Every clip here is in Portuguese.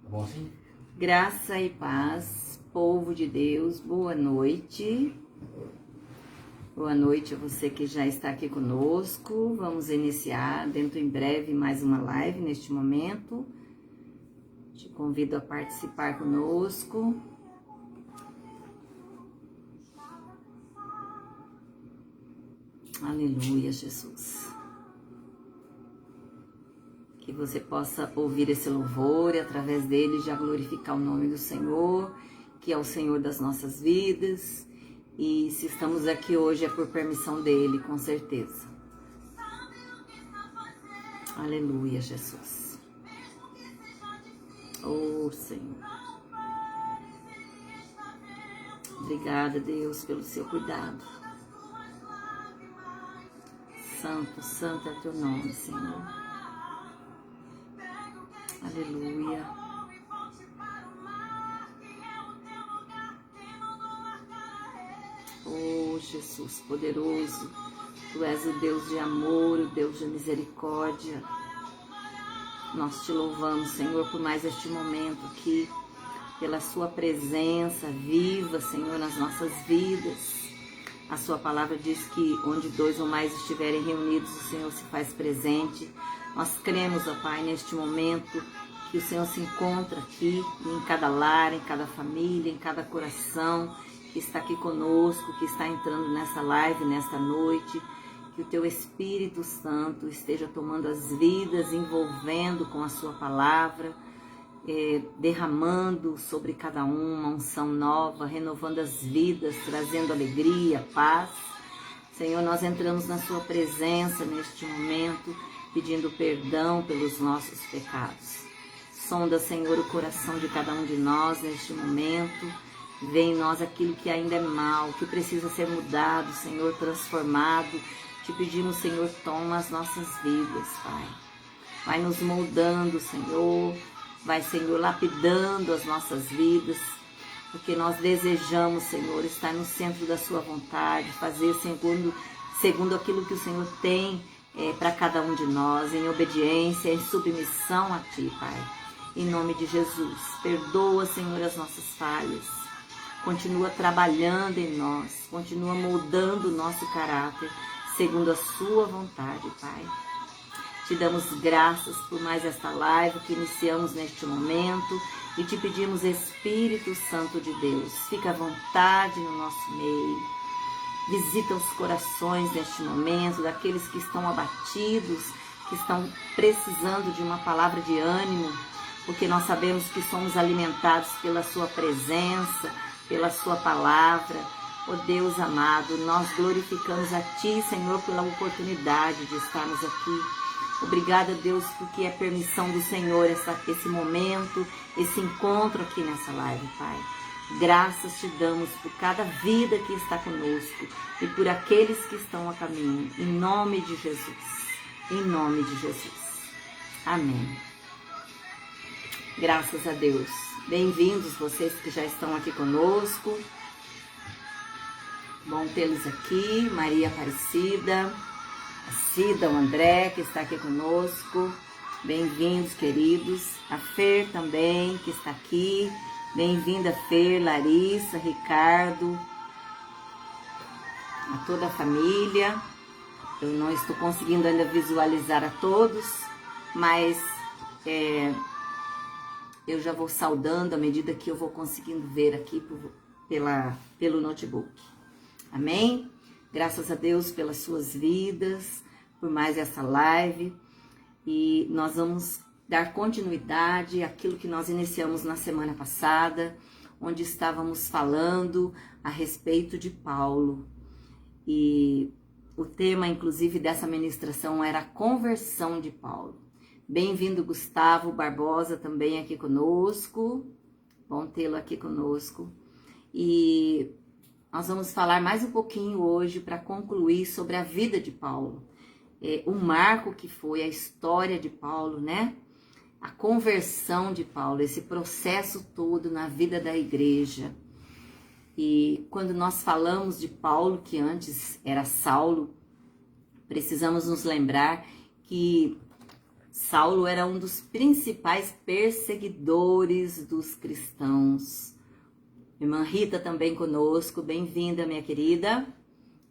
Tá bom assim? Graça e paz, povo de Deus, boa noite. Boa noite a você que já está aqui conosco. Vamos iniciar dentro em breve mais uma live neste momento. Te convido a participar conosco. Aleluia, Jesus. Que você possa ouvir esse louvor e através dele já glorificar o nome do Senhor, que é o Senhor das nossas vidas. E se estamos aqui hoje é por permissão dele, com certeza. Aleluia, Jesus. Oh, Senhor. Obrigada, Deus, pelo seu cuidado. Santo, santo é teu nome, Senhor. Aleluia. Oh, Jesus poderoso, Tu és o Deus de amor, o Deus de misericórdia. Nós te louvamos, Senhor, por mais este momento aqui, pela Sua presença viva, Senhor, nas nossas vidas. A Sua palavra diz que onde dois ou mais estiverem reunidos, o Senhor se faz presente. Nós cremos, ó Pai, neste momento, que o Senhor se encontra aqui, em cada lar, em cada família, em cada coração, que está aqui conosco, que está entrando nessa live, nesta noite. Que o Teu Espírito Santo esteja tomando as vidas, envolvendo com a Sua palavra, derramando sobre cada uma unção nova, renovando as vidas, trazendo alegria, paz. Senhor, nós entramos na Sua presença neste momento, pedindo perdão pelos nossos pecados. Sonda, Senhor, o coração de cada um de nós neste momento. Vê em nós aquilo que ainda é mal, que precisa ser mudado, Senhor, transformado. Te pedimos, Senhor, toma as nossas vidas, Pai. Vai nos moldando, Senhor. Vai, Senhor, lapidando as nossas vidas, porque nós desejamos, Senhor, estar no centro da Sua vontade, fazer segundo aquilo que o Senhor tem para cada um de nós, em obediência, em submissão a Ti, Pai. Em nome de Jesus, perdoa, Senhor, as nossas falhas. Continua trabalhando em nós, continua moldando o nosso caráter, segundo a Sua vontade, Pai. Te damos graças por mais esta live que iniciamos neste momento e te pedimos, Espírito Santo de Deus, fica à vontade no nosso meio. Visita os corações neste momento, daqueles que estão abatidos, que estão precisando de uma palavra de ânimo, porque nós sabemos que somos alimentados pela Sua presença, pela Sua palavra. Oh Deus amado, nós glorificamos a Ti, Senhor, pela oportunidade de estarmos aqui. Obrigada, Deus, porque é permissão do Senhor esse momento, esse encontro aqui nessa live, Pai. Graças te damos por cada vida que está conosco e por aqueles que estão a caminho. Em nome de Jesus. Em nome de Jesus. Amém. Graças a Deus. Bem-vindos vocês que já estão aqui conosco. Bom tê-los aqui. Maria Aparecida. A Cida, o André, que está aqui conosco. Bem-vindos, queridos. A Fer também, que está aqui. Bem-vinda, Fer, Larissa, Ricardo. A toda a família. Eu não estou conseguindo ainda visualizar a todos, mas eu já vou saudando à medida que eu vou conseguindo ver aqui pelo notebook. Amém? Graças a Deus pelas suas vidas, por mais essa live. E nós vamos dar continuidade àquilo que nós iniciamos na semana passada, onde estávamos falando a respeito de Paulo. E o tema, inclusive, dessa ministração era a conversão de Paulo. Bem-vindo, Gustavo Barbosa, também aqui conosco. Bom tê-lo aqui conosco. E nós vamos falar mais um pouquinho hoje para concluir sobre a vida de Paulo. O marco que foi a história de Paulo, né? A conversão de Paulo, esse processo todo na vida da igreja. E quando nós falamos de Paulo, que antes era Saulo, precisamos nos lembrar que Saulo era um dos principais perseguidores dos cristãos. Irmã Rita também conosco, bem-vinda, minha querida,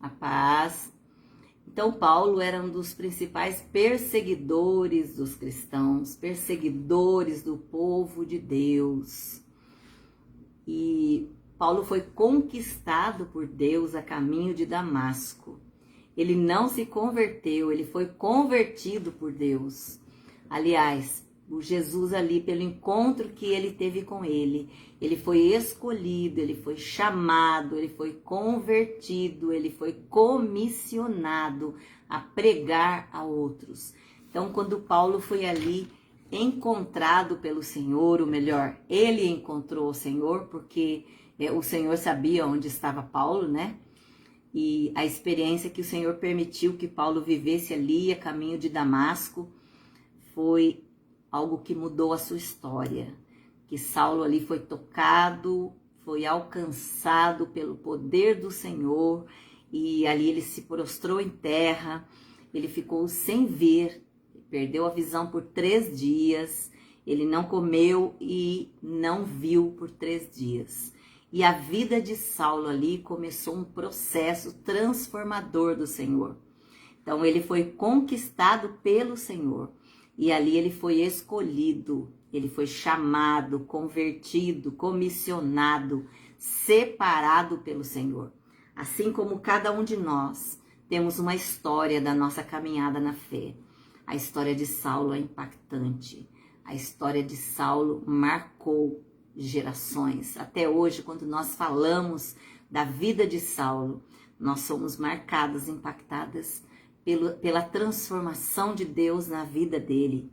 a paz. Então, Paulo era um dos principais perseguidores dos cristãos, perseguidores do povo de Deus. E Paulo foi conquistado por Deus a caminho de Damasco. Ele não se converteu, ele foi convertido por Deus. Aliás, o Jesus ali, pelo encontro que ele teve com ele foi escolhido, ele foi chamado, ele foi convertido, ele foi comissionado a pregar a outros. Então, quando Paulo foi ali encontrado pelo Senhor, ou melhor, ele encontrou o Senhor, porque o Senhor sabia onde estava Paulo, né? E a experiência que o Senhor permitiu que Paulo vivesse ali, a caminho de Damasco, foi algo que mudou a sua história. Que Saulo ali foi tocado, foi alcançado pelo poder do Senhor, e ali ele se prostrou em terra, ele ficou sem ver, perdeu a visão por 3 dias, ele não comeu e não viu por 3 dias. E a vida de Saulo ali começou um processo transformador do Senhor. Então ele foi conquistado pelo Senhor. E ali ele foi escolhido, ele foi chamado, convertido, comissionado, separado pelo Senhor. Assim como cada um de nós temos uma história da nossa caminhada na fé. A história de Saulo é impactante. A história de Saulo marcou gerações. Até hoje, quando nós falamos da vida de Saulo, nós somos marcadas, impactadas pela transformação de Deus na vida dele,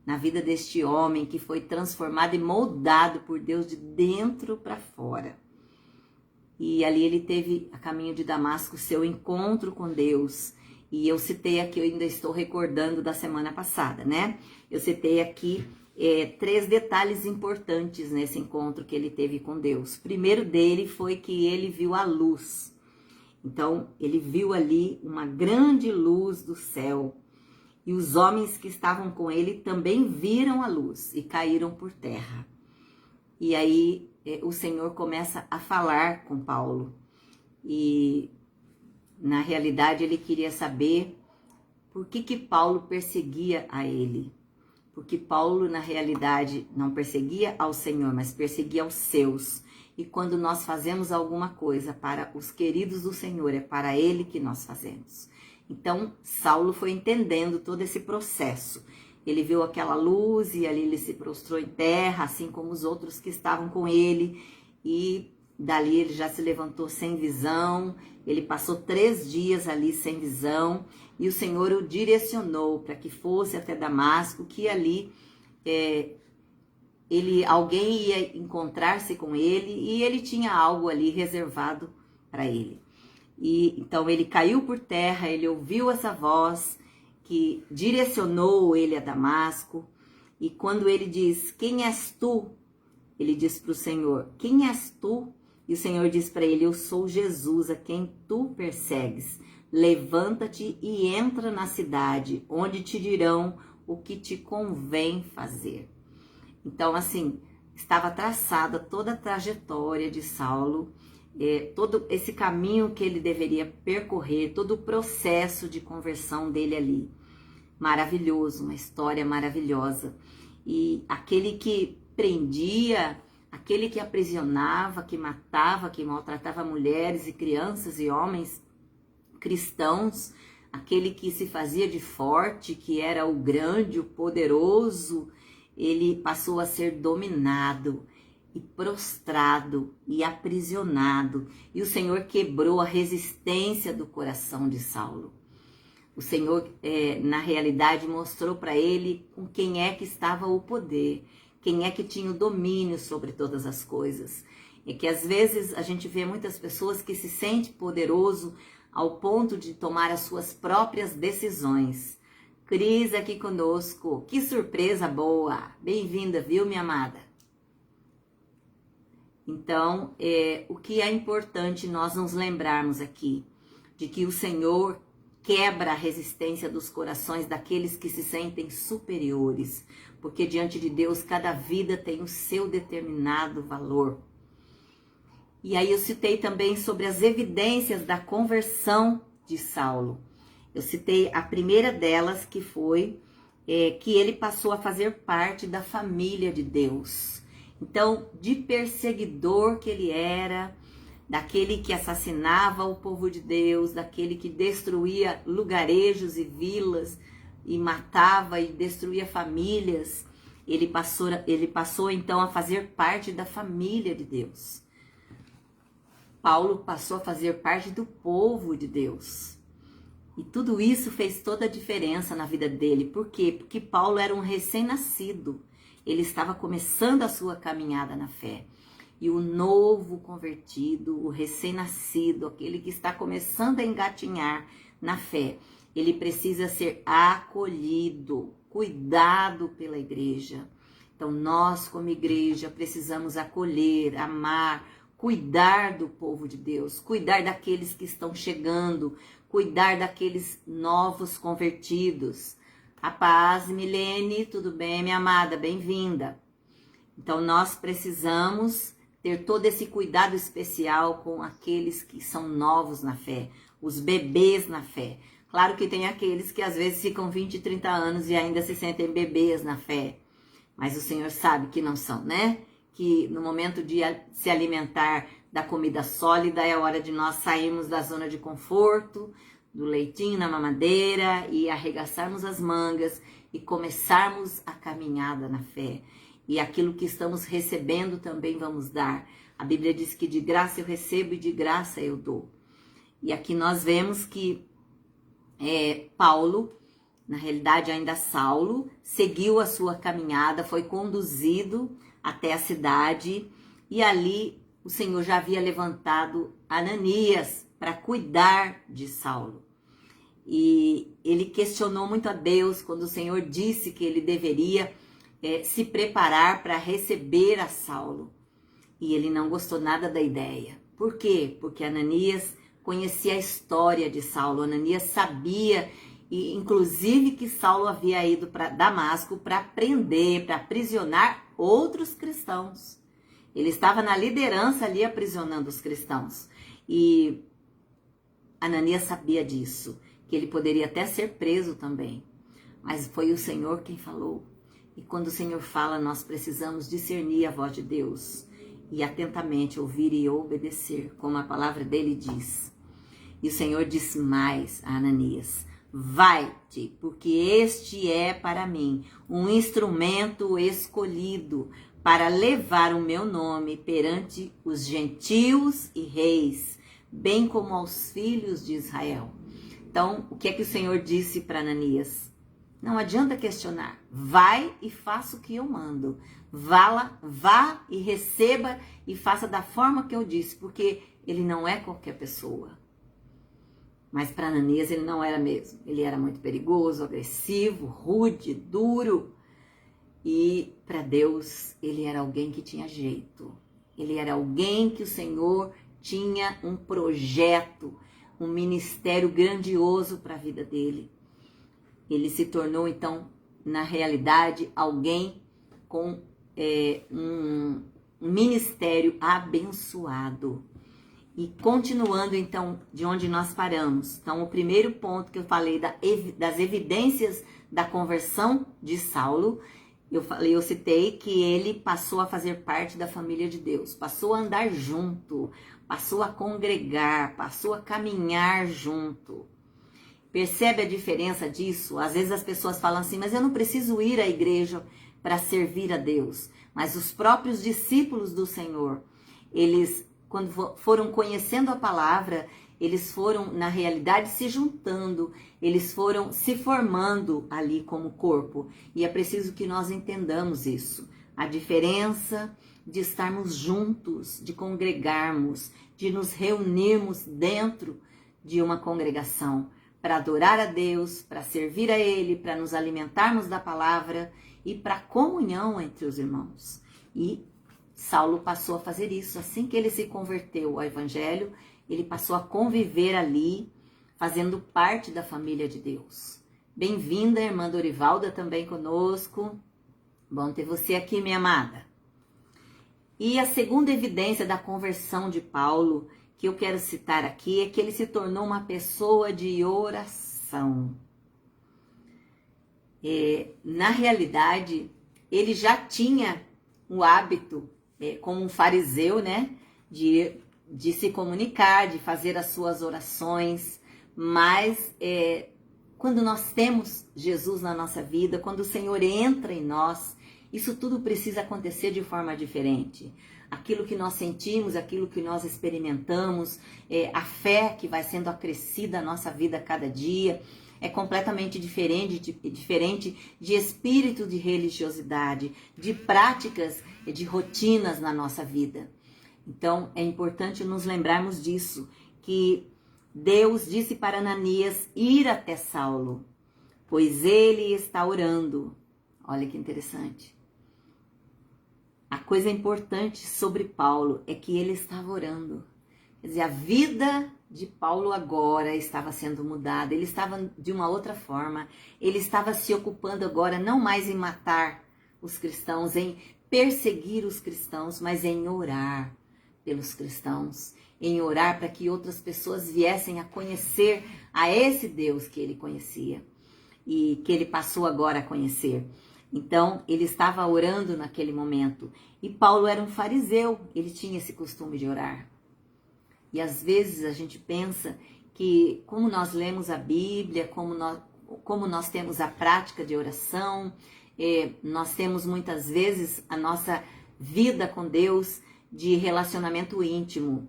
na vida deste homem que foi transformado e moldado por Deus de dentro para fora. E ali ele teve, a caminho de Damasco, seu encontro com Deus. E eu citei aqui, eu ainda estou recordando da semana passada, né? Eu citei aqui 3 detalhes importantes nesse encontro que ele teve com Deus. O primeiro dele foi que ele viu a luz. Então, ele viu ali uma grande luz do céu. E os homens que estavam com ele também viram a luz e caíram por terra. E aí, o Senhor começa a falar com Paulo. E, na realidade, ele queria saber por que Paulo perseguia a ele. Porque Paulo, na realidade, não perseguia ao Senhor, mas perseguia aos seus. E quando nós fazemos alguma coisa para os queridos do Senhor, é para Ele que nós fazemos. Então, Saulo foi entendendo todo esse processo. Ele viu aquela luz e ali ele se prostrou em terra, assim como os outros que estavam com ele. E dali ele já se levantou sem visão. Ele passou 3 dias ali sem visão. E o Senhor o direcionou para que fosse até Damasco, que ali alguém ia encontrar-se com ele e ele tinha algo ali reservado para ele. E então ele caiu por terra, ele ouviu essa voz que direcionou ele a Damasco. E quando ele diz, quem és tu? Ele diz para o Senhor, quem és tu? E o Senhor diz para ele, eu sou Jesus, a quem tu persegues. Levanta-te e entra na cidade, onde te dirão o que te convém fazer. Então, assim, estava traçada toda a trajetória de Saulo, todo esse caminho que ele deveria percorrer, todo o processo de conversão dele ali. Maravilhoso, uma história maravilhosa. E aquele que prendia, aquele que aprisionava, que matava, que maltratava mulheres e crianças e homens cristãos, aquele que se fazia de forte, que era o grande, o poderoso, ele passou a ser dominado e prostrado e aprisionado. E o Senhor quebrou a resistência do coração de Saulo. O Senhor, na realidade, mostrou para ele com quem é que estava o poder, quem é que tinha o domínio sobre todas as coisas. É que às vezes a gente vê muitas pessoas que se sentem poderoso ao ponto de tomar as suas próprias decisões. Cris aqui conosco, que surpresa boa, bem-vinda, viu, minha amada? Então, o que é importante nós nos lembrarmos aqui, de que o Senhor quebra a resistência dos corações daqueles que se sentem superiores, porque diante de Deus cada vida tem o seu determinado valor. E aí eu citei também sobre as evidências da conversão de Saulo. Eu citei a primeira delas, que foi que ele passou a fazer parte da família de Deus. Então, de perseguidor que ele era, daquele que assassinava o povo de Deus, daquele que destruía lugarejos e vilas, e matava e destruía famílias, ele passou então a fazer parte da família de Deus. Paulo passou a fazer parte do povo de Deus. E tudo isso fez toda a diferença na vida dele. Por quê? Porque Paulo era um recém-nascido. Ele estava começando a sua caminhada na fé. E o novo convertido, o recém-nascido, aquele que está começando a engatinhar na fé, ele precisa ser acolhido, cuidado pela igreja. Então nós, como igreja, precisamos acolher, amar, cuidar do povo de Deus, cuidar daqueles que estão chegando, cuidar daqueles novos convertidos. A paz, Milene, tudo bem, minha amada? Bem-vinda. Então nós precisamos ter todo esse cuidado especial com aqueles que são novos na fé, os bebês na fé. Claro que tem aqueles que às vezes ficam 20, 30 anos e ainda se sentem bebês na fé, mas o Senhor sabe que não são, né? Que no momento de se alimentar da comida sólida é a hora de nós sairmos da zona de conforto, do leitinho na mamadeira e arregaçarmos as mangas e começarmos a caminhada na fé. E aquilo que estamos recebendo também vamos dar. A Bíblia diz que de graça eu recebo e de graça eu dou. E aqui nós vemos que Paulo, na realidade ainda Saulo, seguiu a sua caminhada, foi conduzido até a cidade e ali o Senhor já havia levantado Ananias para cuidar de Saulo. E ele questionou muito a Deus quando o Senhor disse que ele deveria se preparar para receber a Saulo. E ele não gostou nada da ideia. Por quê? Porque Ananias conhecia a história de Saulo. Ananias sabia, e inclusive, que Saulo havia ido para Damasco para prender, para aprisionar outros cristãos. Ele estava na liderança ali aprisionando os cristãos. E Ananias sabia disso, que ele poderia até ser preso também. Mas foi o Senhor quem falou. E quando o Senhor fala, nós precisamos discernir a voz de Deus e atentamente ouvir e obedecer, como a palavra dele diz. E o Senhor disse mais a Ananias: vai-te, porque este é para mim um instrumento escolhido para levar o meu nome perante os gentios e reis, bem como aos filhos de Israel. Então, o que é que o Senhor disse para Ananias? Não adianta questionar. Vai e faça o que eu mando. Vá e receba e faça da forma que eu disse, porque ele não é qualquer pessoa. Mas para Ananias ele não era mesmo. Ele era muito perigoso, agressivo, rude, duro. E para Deus ele era alguém que tinha jeito. Ele era alguém que o Senhor tinha um projeto, um ministério grandioso para a vida dele. Ele se tornou, então, na realidade, alguém com um ministério abençoado. E continuando, então, de onde nós paramos. Então, o primeiro ponto que eu falei das evidências da conversão de Saulo, eu citei que ele passou a fazer parte da família de Deus, passou a andar junto, passou a congregar, passou a caminhar junto. Percebe a diferença disso? Às vezes as pessoas falam assim, mas eu não preciso ir à igreja para servir a Deus. Mas os próprios discípulos do Senhor, eles, quando foram conhecendo a palavra, eles foram, na realidade, se juntando, eles foram se formando ali como corpo. E é preciso que nós entendamos isso. A diferença de estarmos juntos, de congregarmos, de nos reunirmos dentro de uma congregação, para adorar a Deus, para servir a Ele, para nos alimentarmos da palavra e para comunhão entre os irmãos. E Saulo passou a fazer isso. Assim que ele se converteu ao Evangelho, ele passou a conviver ali, fazendo parte da família de Deus. Bem-vinda, irmã Dorivalda, também conosco. Bom ter você aqui, minha amada. E a segunda evidência da conversão de Paulo, que eu quero citar aqui, é que ele se tornou uma pessoa de oração. Na realidade, ele já tinha o hábito, como um fariseu, né, de se comunicar, de fazer as suas orações, mas quando nós temos Jesus na nossa vida, quando o Senhor entra em nós, isso tudo precisa acontecer de forma diferente. Aquilo que nós sentimos, aquilo que nós experimentamos, a fé que vai sendo acrescida na nossa vida a cada dia, é completamente diferente de espírito de religiosidade, de práticas, de rotinas na nossa vida. Então, é importante nos lembrarmos disso, que Deus disse para Ananias ir até Saulo, pois ele está orando. Olha que interessante. A coisa importante sobre Paulo é que ele estava orando. Quer dizer, a vida de Paulo agora estava sendo mudada, ele estava de uma outra forma, ele estava se ocupando agora não mais em matar os cristãos, em perseguir os cristãos, mas em orar pelos cristãos, em orar para que outras pessoas viessem a conhecer a esse Deus que ele conhecia e que ele passou agora a conhecer. Então, ele estava orando naquele momento. E Paulo era um fariseu, ele tinha esse costume de orar. E às vezes a gente pensa que, como nós lemos a Bíblia, como nós temos a prática de oração, nós temos muitas vezes a nossa vida com Deus de relacionamento íntimo,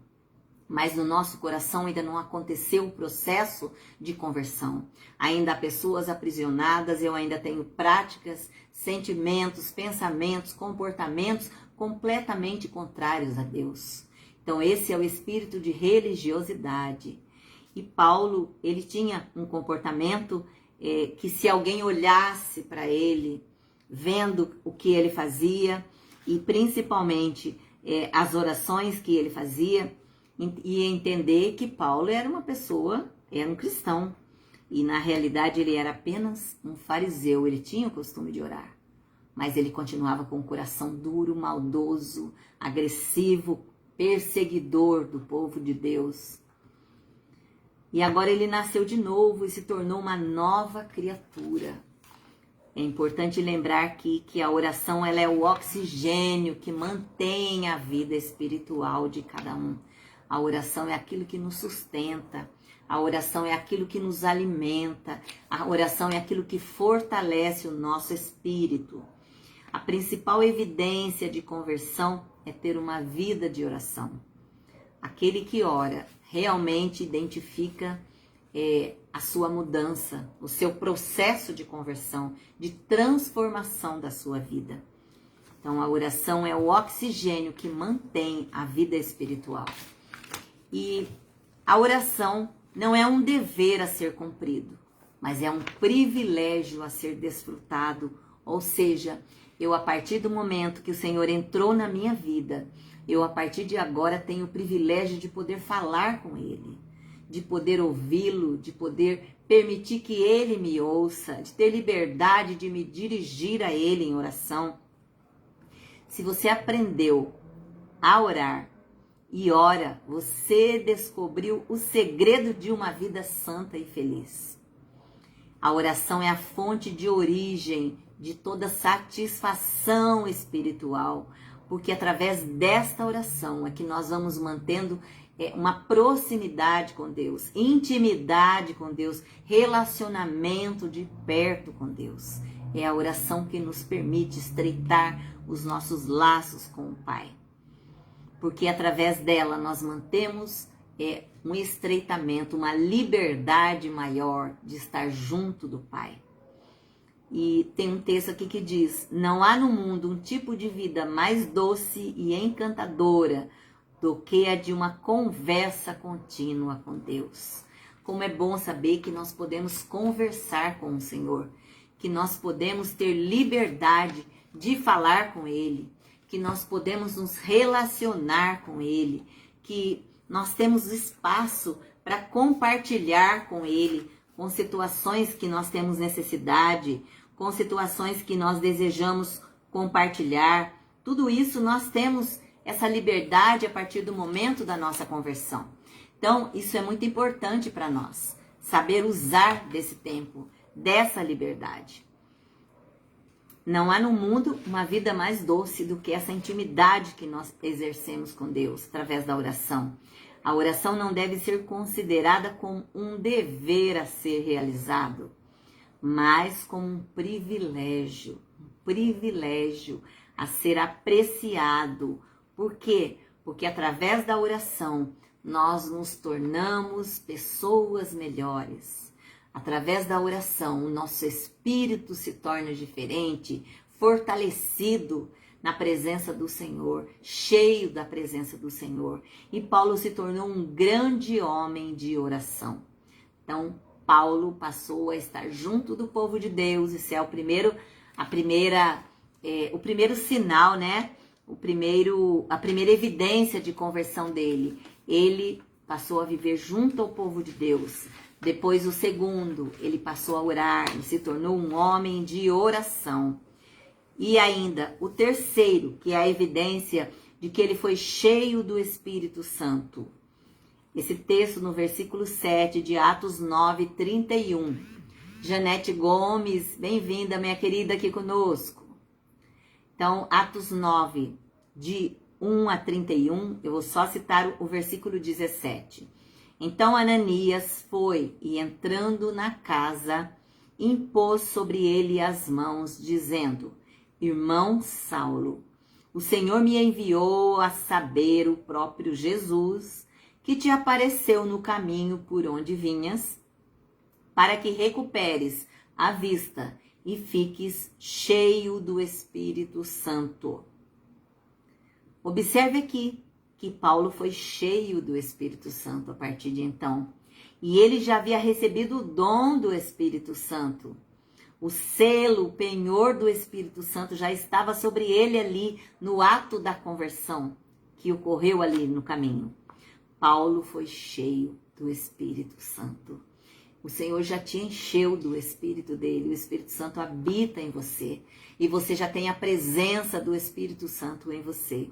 mas no nosso coração ainda não aconteceu o processo de conversão. Ainda há pessoas aprisionadas, eu ainda tenho práticas, sentimentos, pensamentos, comportamentos completamente contrários a Deus. Então esse é o espírito de religiosidade. E Paulo, ele tinha um comportamento que se alguém olhasse para ele, vendo o que ele fazia, e principalmente as orações que ele fazia, e entender que Paulo era uma pessoa, era um cristão. E na realidade ele era apenas um fariseu, ele tinha o costume de orar. Mas ele continuava com o coração duro, maldoso, agressivo, perseguidor do povo de Deus. E agora ele nasceu de novo e se tornou uma nova criatura. É importante lembrar aqui que a oração ela é o oxigênio que mantém a vida espiritual de cada um. A oração é aquilo que nos sustenta, a oração é aquilo que nos alimenta, a oração é aquilo que fortalece o nosso espírito. A principal evidência de conversão é ter uma vida de oração. Aquele que ora realmente identifica a sua mudança, o seu processo de conversão, de transformação da sua vida. Então a oração é o oxigênio que mantém a vida espiritual. E a oração não é um dever a ser cumprido, mas é um privilégio a ser desfrutado. Ou seja, eu a partir do momento que o Senhor entrou na minha vida, eu a partir de agora tenho o privilégio de poder falar com Ele, de poder ouvi-lo, de poder permitir que Ele me ouça, de ter liberdade de me dirigir a Ele em oração. Se você aprendeu a orar, e ora, você descobriu o segredo de uma vida santa e feliz. A oração é a fonte de origem de toda satisfação espiritual, porque através desta oração é que nós vamos mantendo uma proximidade com Deus, intimidade com Deus, relacionamento de perto com Deus. É a oração que nos permite estreitar os nossos laços com o Pai. Porque através dela nós mantemos um estreitamento, uma liberdade maior de estar junto do Pai. E tem um texto aqui que diz: não há no mundo um tipo de vida mais doce e encantadora do que a de uma conversa contínua com Deus. Como é bom saber que nós podemos conversar com o Senhor, que nós podemos ter liberdade de falar com Ele, que nós podemos nos relacionar com Ele, que nós temos espaço para compartilhar com Ele, com situações que nós temos necessidade, com situações que nós desejamos compartilhar. Tudo isso nós temos essa liberdade a partir do momento da nossa conversão. Então, isso é muito importante para nós, saber usar desse tempo, dessa liberdade. Não há no mundo uma vida mais doce do que essa intimidade que nós exercemos com Deus através da oração. A oração não deve ser considerada como um dever a ser realizado, mas como um privilégio a ser apreciado. Por quê? Porque através da oração nós nos tornamos pessoas melhores. Através da oração, o nosso espírito se torna diferente, fortalecido na presença do Senhor, cheio da presença do Senhor. E Paulo se tornou um grande homem de oração. Então, Paulo passou a estar junto do povo de Deus. Isso é o primeiro sinal, né? A primeira evidência de conversão dele. Ele passou a viver junto ao povo de Deus. Depois, o segundo, ele passou a orar, ele se tornou um homem de oração. E ainda, o terceiro, que é a evidência de que ele foi cheio do Espírito Santo. Esse texto no versículo 7 de Atos 9, 31. Janete Gomes, bem-vinda, minha querida, aqui conosco. Então, Atos 9, de 1 a 31, eu vou só citar o versículo 17. Então Ananias foi e, entrando na casa, impôs sobre ele as mãos, dizendo: Irmão Saulo, o Senhor me enviou a saber, o próprio Jesus, que te apareceu no caminho por onde vinhas, para que recuperes a vista e fiques cheio do Espírito Santo. Observe aqui que Paulo foi cheio do Espírito Santo a partir de então. E ele já havia recebido o dom do Espírito Santo. O selo, o penhor do Espírito Santo já estava sobre ele ali no ato da conversão que ocorreu ali no caminho. Paulo foi cheio do Espírito Santo. O Senhor já te encheu do Espírito dele. O Espírito Santo habita em você. E você já tem a presença do Espírito Santo em você.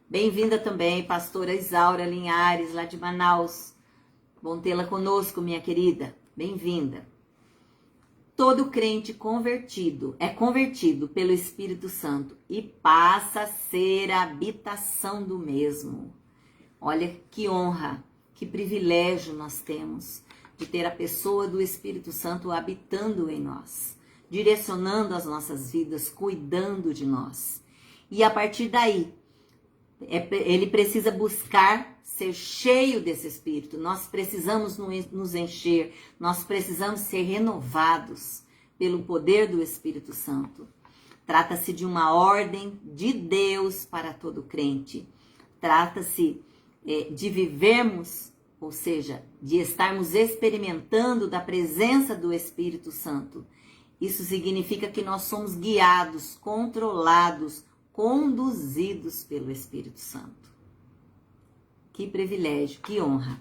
Bem-vinda também, pastora Isaura Linhares, lá de Manaus. Bom tê-la conosco, minha querida. Bem-vinda. Todo crente convertido é convertido pelo Espírito Santo e passa a ser a habitação do mesmo. Olha que honra, que privilégio nós temos de ter a pessoa do Espírito Santo habitando em nós, direcionando as nossas vidas, cuidando de nós. E a partir daí, ele precisa buscar ser cheio desse Espírito. Nós precisamos nos encher, nós precisamos ser renovados pelo poder do Espírito Santo. Trata-se de uma ordem de Deus para todo crente. Trata-se de vivermos, ou seja, de estarmos experimentando da presença do Espírito Santo. Isso significa que nós somos guiados, controlados, conduzidos pelo Espírito Santo. Que privilégio, que honra.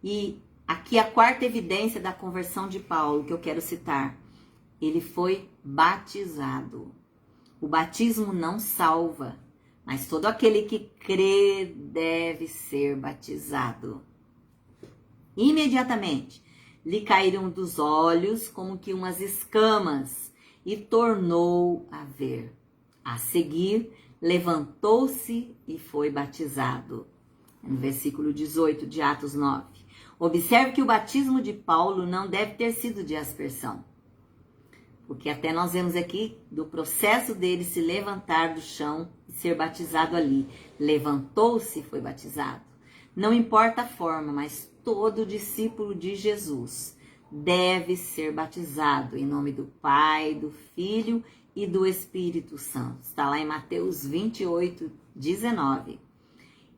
E aqui a quarta evidência da conversão de Paulo, que eu quero citar. Ele foi batizado. O batismo não salva, mas todo aquele que crê deve ser batizado. Imediatamente lhe caíram dos olhos como que umas escamas e tornou a ver. A seguir, levantou-se e foi batizado. No versículo 18 de Atos 9. Observe que o batismo de Paulo não deve ter sido de aspersão. Porque até nós vemos aqui do processo dele se levantar do chão e ser batizado ali. Levantou-se e foi batizado. Não importa a forma, mas todo discípulo de Jesus deve ser batizado em nome do Pai, do Filho e do Espírito Santo. Está lá em Mateus 28, 19.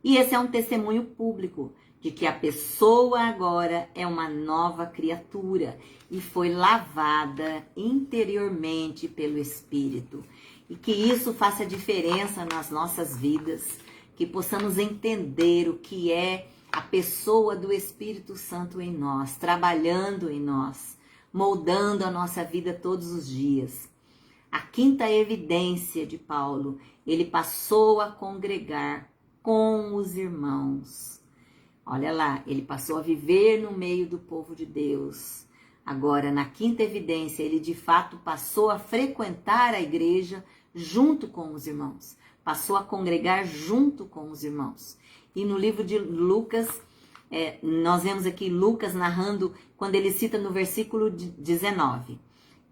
E esse é um testemunho público de que a pessoa agora é uma nova criatura e foi lavada interiormente pelo Espírito. E que isso faça diferença nas nossas vidas, que possamos entender o que é a pessoa do Espírito Santo em nós, trabalhando em nós, moldando a nossa vida todos os dias. A quinta evidência de Paulo, ele passou a congregar com os irmãos. Olha lá, ele passou a viver no meio do povo de Deus. Agora, na quinta evidência, ele de fato passou a frequentar a igreja junto com os irmãos. Passou a congregar junto com os irmãos. E no livro de Lucas, nós vemos aqui Lucas narrando, quando ele cita no versículo 19.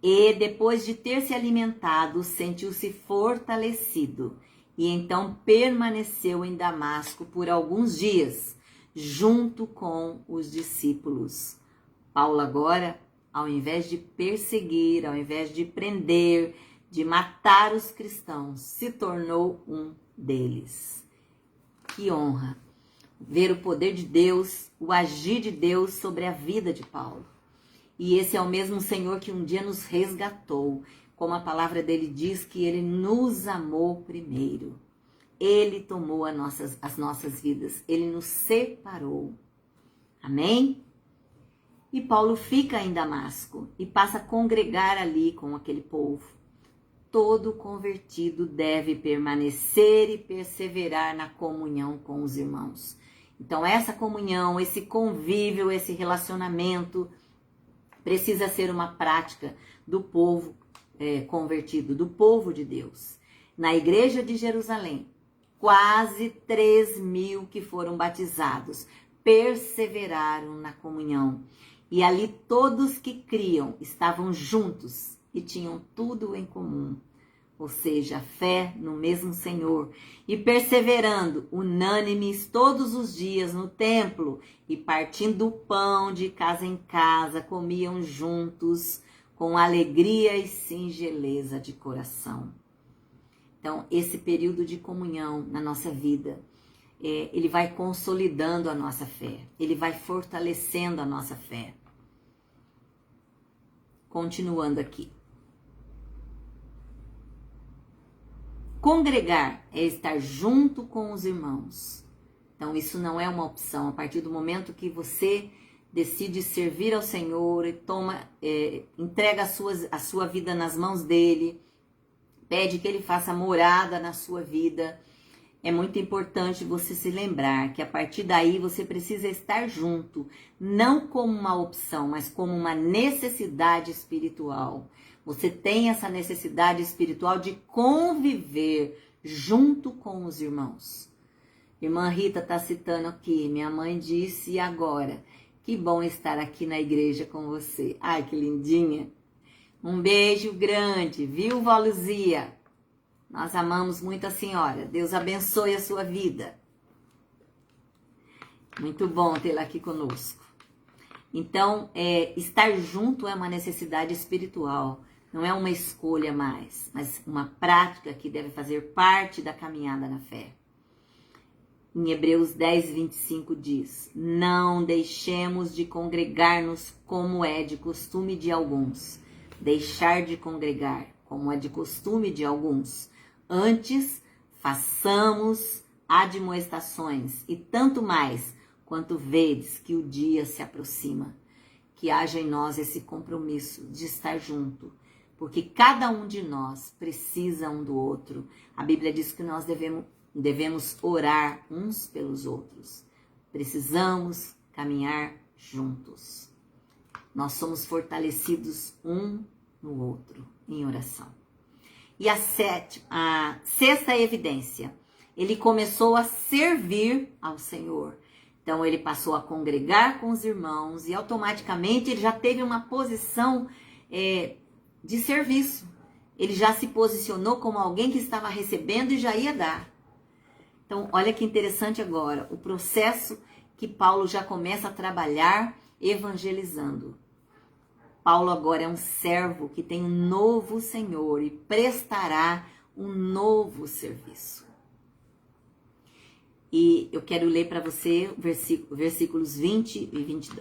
E depois de ter se alimentado, sentiu-se fortalecido. E então permaneceu em Damasco por alguns dias, junto com os discípulos. Paulo agora, ao invés de perseguir, ao invés de prender, de matar os cristãos, se tornou um deles. Que honra ver o poder de Deus, o agir de Deus sobre a vida de Paulo. E esse é o mesmo Senhor que um dia nos resgatou, como a palavra dele diz que ele nos amou primeiro. Ele tomou as nossas vidas, ele nos separou. Amém? E Paulo fica em Damasco e passa a congregar ali com aquele povo. Todo convertido deve permanecer e perseverar na comunhão com os irmãos. Então essa comunhão, esse convívio, esse relacionamento precisa ser uma prática do povo convertido, do povo de Deus. Na igreja de Jerusalém, quase 3.000 que foram batizados perseveraram na comunhão. E ali todos que criam estavam juntos e tinham tudo em comum. Ou seja, a fé no mesmo Senhor. E perseverando, unânimes todos os dias no templo e partindo o pão de casa em casa, comiam juntos com alegria e singeleza de coração. Então, esse período de comunhão na nossa vida, ele vai consolidando a nossa fé, ele vai fortalecendo a nossa fé. Continuando aqui. Congregar é estar junto com os irmãos. Então, isso não é uma opção. A partir do momento que você decide servir ao Senhor e entrega a sua vida nas mãos dele, pede que ele faça morada na sua vida, é muito importante você se lembrar que a partir daí você precisa estar junto, não como uma opção, mas como uma necessidade espiritual. Você tem essa necessidade espiritual de conviver junto com os irmãos. Irmã Rita está citando aqui, minha mãe disse, e agora? Que bom estar aqui na igreja com você. Ai, que lindinha. Um beijo grande, viu, vó Luzia? Nós amamos muito a senhora. Deus abençoe a sua vida. Muito bom tê-la aqui conosco. Então, estar junto é uma necessidade espiritual. Não é uma escolha mais, mas uma prática que deve fazer parte da caminhada na fé. Em Hebreus 10, 25 diz: não deixemos de congregar-nos como é de costume de alguns. Deixar de congregar, como é de costume de alguns. Antes, façamos admoestações, e tanto mais, quanto vedes que o dia se aproxima. Que haja em nós esse compromisso de estar junto, porque cada um de nós precisa um do outro. A Bíblia diz que nós devemos orar uns pelos outros. Precisamos caminhar juntos. Nós somos fortalecidos um no outro em oração. E a sexta evidência, ele começou a servir ao Senhor. Então ele passou a congregar com os irmãos e automaticamente ele já teve uma posição de serviço. Ele já se posicionou como alguém que estava recebendo e já ia dar. Então, olha que interessante agora, o processo que Paulo já começa a trabalhar evangelizando. Paulo agora é um servo que tem um novo Senhor e prestará um novo serviço. E eu quero ler para você versículos 20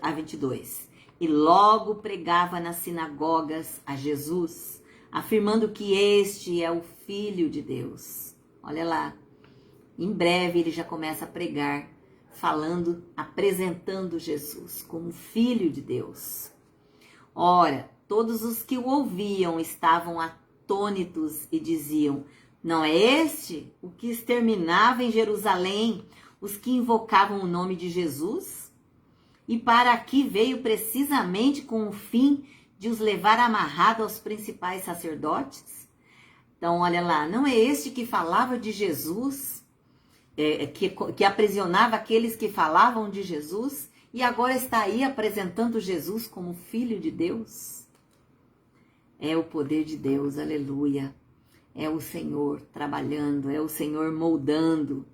a 22. E logo pregava nas sinagogas a Jesus, afirmando que este é o Filho de Deus. Olha lá. Em breve ele já começa a pregar, falando, apresentando Jesus como Filho de Deus. Ora, todos os que o ouviam estavam atônitos e diziam: não é este o que exterminava em Jerusalém os que invocavam o nome de Jesus? E para aqui veio precisamente com o fim de os levar amarrado aos principais sacerdotes? Então, olha lá, não é este que falava de Jesus, que aprisionava aqueles que falavam de Jesus, e agora está aí apresentando Jesus como Filho de Deus? É o poder de Deus, aleluia. É o Senhor trabalhando, é o Senhor moldando.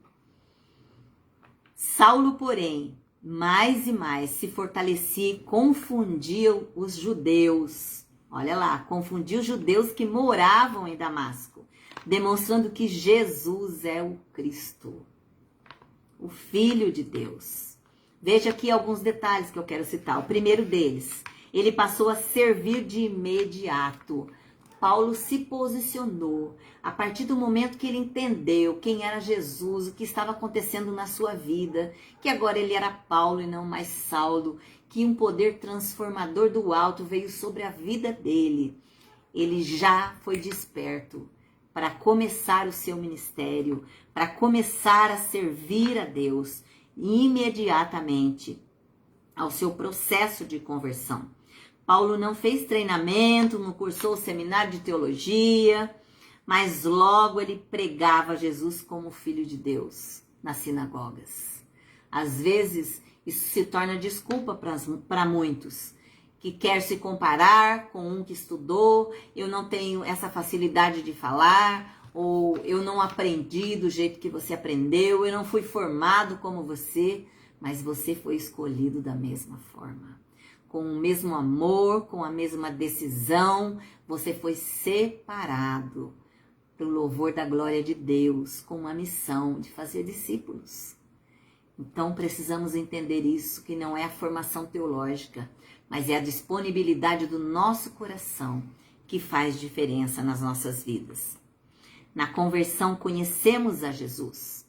Saulo, porém, mais e mais se fortalecia e confundia os judeus. Olha lá, confundia os judeus que moravam em Damasco, demonstrando que Jesus é o Cristo, o Filho de Deus. Veja aqui alguns detalhes que eu quero citar. O primeiro deles, ele passou a servir de imediato. Paulo se posicionou a partir do momento que ele entendeu quem era Jesus, o que estava acontecendo na sua vida, que agora ele era Paulo e não mais Saulo, que um poder transformador do alto veio sobre a vida dele. Ele já foi desperto para começar o seu ministério, para começar a servir a Deus imediatamente ao seu processo de conversão. Paulo não fez treinamento, não cursou o seminário de teologia, mas logo ele pregava Jesus como Filho de Deus nas sinagogas. Às vezes, isso se torna desculpa para muitos, que quer se comparar com um que estudou, eu não tenho essa facilidade de falar, ou eu não aprendi do jeito que você aprendeu, eu não fui formado como você, mas você foi escolhido da mesma forma. Com o mesmo amor, com a mesma decisão, você foi separado pelo louvor da glória de Deus, com uma missão de fazer discípulos. Então precisamos entender isso, que não é a formação teológica, mas é a disponibilidade do nosso coração que faz diferença nas nossas vidas. Na conversão conhecemos a Jesus,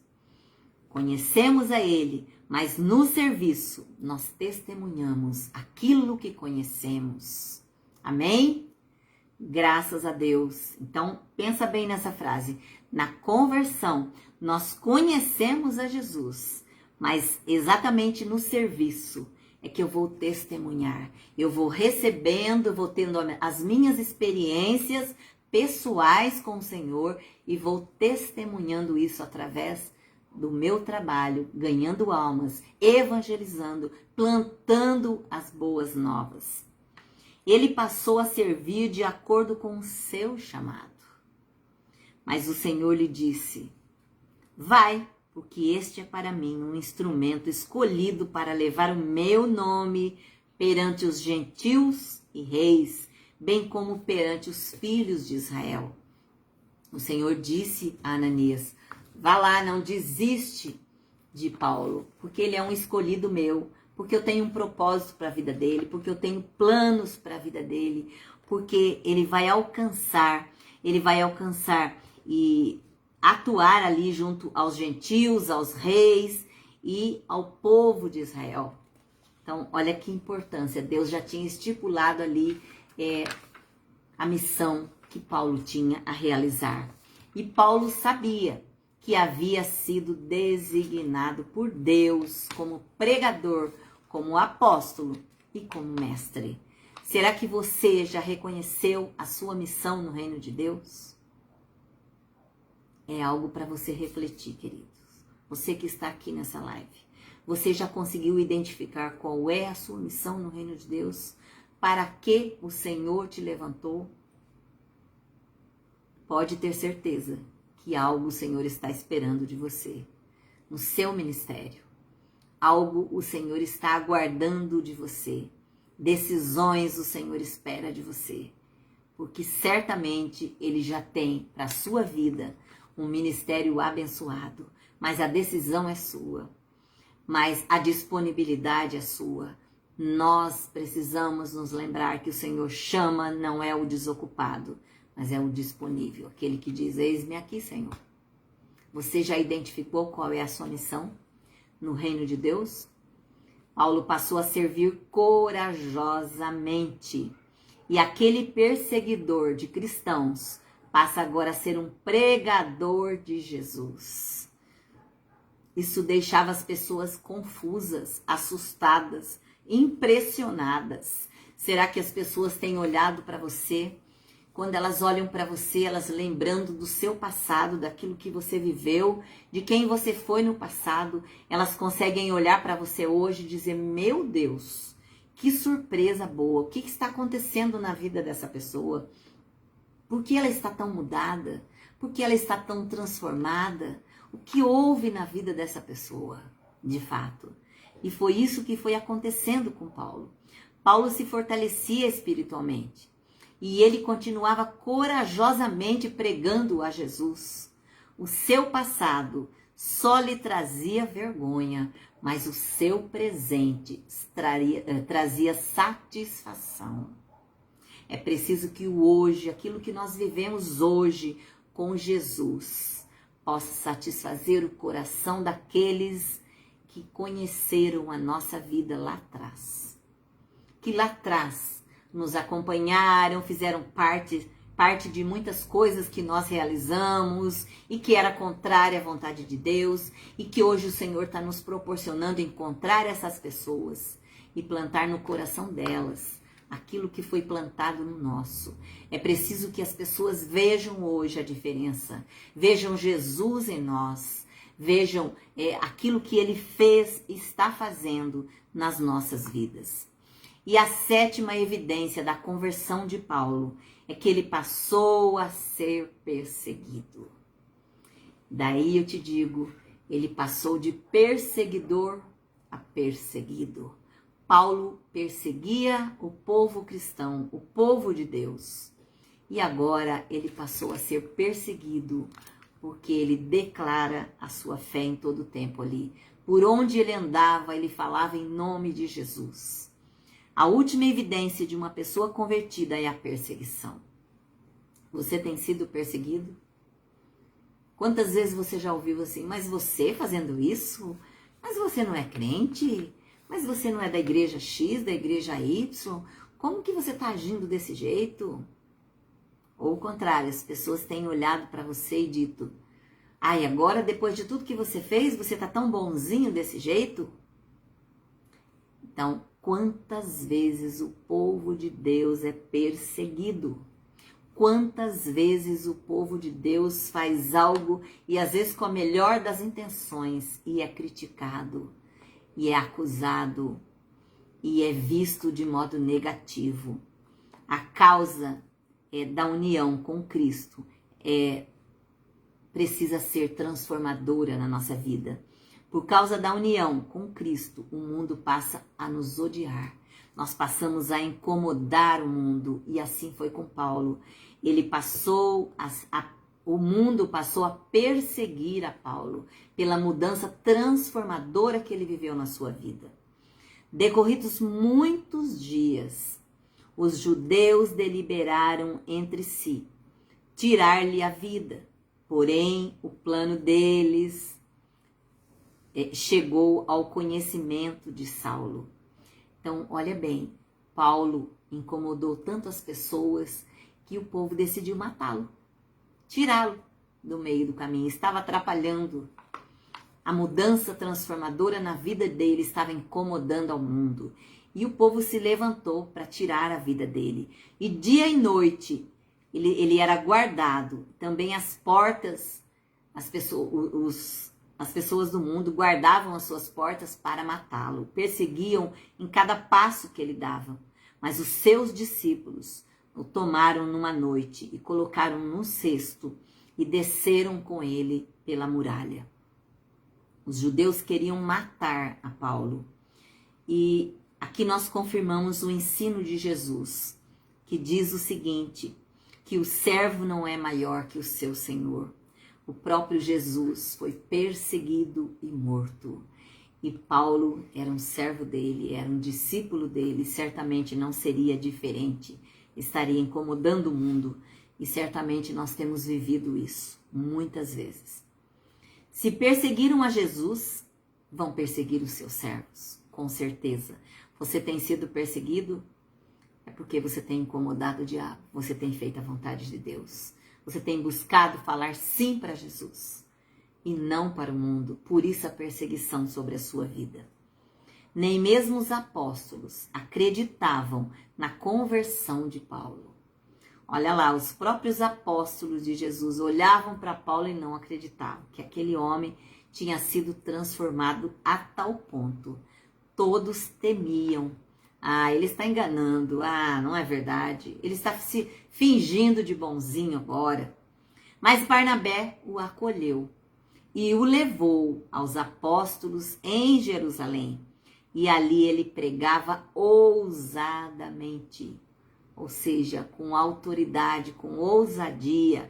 conhecemos a Ele, mas no serviço nós testemunhamos aquilo que conhecemos. Amém? Graças a Deus. Então, pensa bem nessa frase. Na conversão, nós conhecemos a Jesus, mas exatamente no serviço é que eu vou testemunhar. Eu vou recebendo, eu vou tendo as minhas experiências pessoais com o Senhor e vou testemunhando isso através do meu trabalho, ganhando almas, evangelizando, plantando as boas novas. Ele passou a servir de acordo com o seu chamado. Mas o Senhor lhe disse: vai, porque este é para mim um instrumento escolhido para levar o meu nome perante os gentios e reis, bem como perante os filhos de Israel. O Senhor disse a Ananias: vá lá, não desiste de Paulo, porque ele é um escolhido meu, porque eu tenho um propósito para a vida dele, porque eu tenho planos para a vida dele, porque ele vai alcançar e atuar ali junto aos gentios, aos reis e ao povo de Israel. Então, olha que importância, Deus já tinha estipulado ali a missão que Paulo tinha a realizar. E Paulo sabia que havia sido designado por Deus como pregador, como apóstolo e como mestre. Será que você já reconheceu a sua missão no reino de Deus? É algo para você refletir, queridos. Você que está aqui nessa live, você já conseguiu identificar qual é a sua missão no reino de Deus? Para que o Senhor te levantou? Pode ter certeza que algo o Senhor está esperando de você, no seu ministério. Algo o Senhor está aguardando de você. Decisões o Senhor espera de você. Porque certamente Ele já tem para a sua vida um ministério abençoado. Mas a decisão é sua. Mas a disponibilidade é sua. Nós precisamos nos lembrar que o Senhor chama, não é o desocupado, mas é o disponível, aquele que diz: eis-me aqui, Senhor. Você já identificou qual é a sua missão? no reino de Deus? Paulo passou a servir corajosamente. E aquele perseguidor de cristãos passa agora a ser um pregador de Jesus. Isso deixava as pessoas confusas, assustadas, impressionadas. Será que as pessoas têm olhado para você? Quando elas olham para você, elas lembrando do seu passado, daquilo que você viveu, de quem você foi no passado, elas conseguem olhar para você hoje e dizer: meu Deus, que surpresa boa, o que está acontecendo na vida dessa pessoa? Por que ela está tão mudada? Por que ela está tão transformada? O que houve na vida dessa pessoa, de fato? E foi isso que foi acontecendo com Paulo. Paulo se fortalecia espiritualmente. E ele continuava corajosamente pregando a Jesus. O seu passado só lhe trazia vergonha, mas o seu presente trazia satisfação. É preciso que o hoje, aquilo que nós vivemos hoje com Jesus, possa satisfazer o coração daqueles que conheceram a nossa vida lá atrás. Que lá atrás nos acompanharam, fizeram parte de muitas coisas que nós realizamos e que era contrária à vontade de Deus, e que hoje o Senhor está nos proporcionando encontrar essas pessoas e plantar no coração delas aquilo que foi plantado no nosso. É preciso que as pessoas vejam hoje a diferença, vejam Jesus em nós, vejam aquilo que Ele fez e está fazendo nas nossas vidas. E a sétima evidência da conversão de Paulo é que ele passou a ser perseguido. Daí eu te digo, ele passou de perseguidor a perseguido. Paulo perseguia o povo cristão, o povo de Deus. E agora ele passou a ser perseguido porque ele declara a sua fé em todo o tempo ali. Por onde ele andava, ele falava em nome de Jesus. A última evidência de uma pessoa convertida é a perseguição. Você tem sido perseguido? Quantas vezes você já ouviu assim: mas você fazendo isso? Mas você não é crente? Mas você não é da igreja X, da igreja Y? Como que você está agindo desse jeito? Ou o contrário, as pessoas têm olhado para você e dito: ai, agora depois de tudo que você fez, você está tão bonzinho desse jeito? Então, quantas vezes o povo de Deus é perseguido? Quantas vezes o povo de Deus faz algo e às vezes com a melhor das intenções e é criticado, e é acusado, e é visto de modo negativo. A causa da união com Cristo precisa ser transformadora na nossa vida. Por causa da união com Cristo, o mundo passa a nos odiar. Nós passamos a incomodar o mundo, e assim foi com Paulo. O mundo passou a perseguir a Paulo pela mudança transformadora que ele viveu na sua vida. Decorridos muitos dias, os judeus deliberaram entre si tirar-lhe a vida. Porém, o plano deles chegou ao conhecimento de Saulo. Então, olha bem, Paulo incomodou tanto as pessoas que o povo decidiu matá-lo, tirá-lo do meio do caminho. Estava atrapalhando. A mudança transformadora na vida dele estava incomodando ao mundo. E o povo se levantou para tirar a vida dele. E dia e noite ele era guardado. Também as portas, as pessoas do mundo guardavam as suas portas para matá-lo. Perseguiam em cada passo que ele dava. Mas os seus discípulos o tomaram numa noite e colocaram num cesto e desceram com ele pela muralha. Os judeus queriam matar a Paulo. E aqui nós confirmamos o ensino de Jesus, que diz o seguinte, que o servo não é maior que o seu senhor. O próprio Jesus foi perseguido e morto. E Paulo era um servo dele, era um discípulo dele, certamente não seria diferente. Estaria incomodando o mundo e certamente nós temos vivido isso muitas vezes. Se perseguiram a Jesus, vão perseguir os seus servos, com certeza. Você tem sido perseguido? É porque você tem incomodado o diabo, você tem feito a vontade de Deus. Você tem buscado falar sim para Jesus e não para o mundo. Por isso a perseguição sobre a sua vida. Nem mesmo os apóstolos acreditavam na conversão de Paulo. Olha lá, os próprios apóstolos de Jesus olhavam para Paulo e não acreditavam que aquele homem tinha sido transformado a tal ponto. Todos temiam. Ele está enganando. Não é verdade. Ele está se fingindo de bonzinho agora. Mas Barnabé o acolheu e o levou aos apóstolos em Jerusalém. E ali ele pregava ousadamente, ou seja, com autoridade, com ousadia.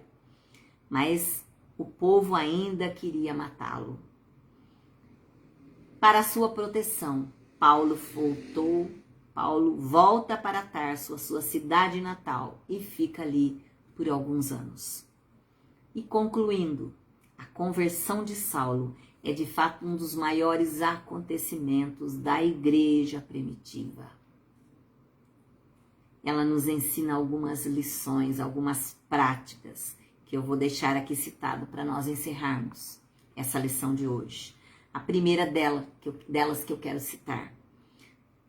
Mas o povo ainda queria matá-lo. Para sua proteção, Paulo volta para Tarso, a sua cidade natal, e fica ali por alguns anos. E concluindo, a conversão de Saulo é de fato um dos maiores acontecimentos da igreja primitiva. Ela nos ensina algumas lições, algumas práticas, que eu vou deixar aqui citado para nós encerrarmos essa lição de hoje. A primeira delas que eu quero citar.